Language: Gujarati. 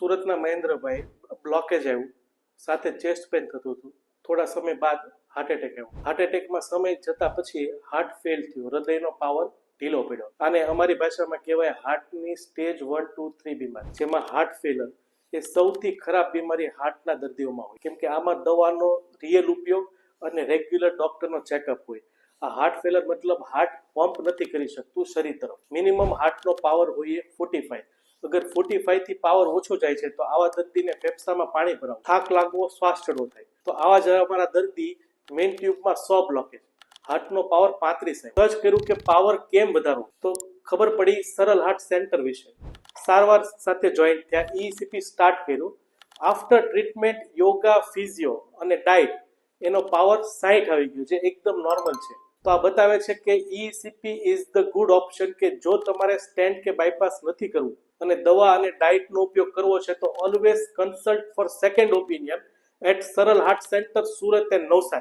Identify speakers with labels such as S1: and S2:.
S1: સુરતના મહેન્દ્રભાઈ બ્લોકેજ આવ્યું, સાથે ચેસ્ટ પેન થતું હતું. થોડા સમય બાદ હાર્ટ એટેક આવ્યો. હાર્ટ એટેકમાં સમય જતા પછી હાર્ટ ફેલ થયું, હૃદયનો પાવર ઢીલો પડ્યો. અને અમારી ભાષામાં કહેવાય હાર્ટની સ્ટેજ 1, 2, 3 બીમારી, જેમાં હાર્ટ ફેલર એ સૌથી ખરાબ બીમારી હાર્ટના દર્દીઓમાં હોય, કેમ કે આમાં દવાનો રિયલ ઉપયોગ અને રેગ્યુલર ડોક્ટરનો ચેકઅપ હોય. આ હાર્ટ ફેલર મતલબ હાર્ટ પંપ નથી કરી શકતું શરીર તરફ. મિનિમમ હાર્ટનો પાવર હોય 45. અગર 45 થી પાવર ઓછો જાય છે તો આવા દર્દીને ફેફસામાં પાણી ભરાવું, થાક લાગવો, શ્વાસ ચડવો થાય. તો આવા જ અમારા દર્દી મેઇન ટ્યુબમાં 100 બ્લોકેજ, હાર્ટનો પાવર 35. સર્ચ કર્યું કે પાવર કેમ વધારવો, તો ખબર પડી સરળ હાર્ટ સેન્ટર વિશે. સારવાર સાથે જોઈન્ટ થયા, ECP સ્ટાર્ટ કર્યું. આફ્ટર ટ્રીટમેન્ટ, યોગા, ફિઝિયો અને ડાયટ, એનો પાવર 60 આવી ગયો, જે એકદમ નોર્મલ છે. તો આ બતાવે છે કે ECP is the good option, કે જો તમારે સ્ટેન્ટ કે બાયપાસ નથી કરવું અને દવા અને ડાયટનો ઉપયોગ કરવો છે તો always consult for second opinion at Saral heart centre, Surat and Navsari.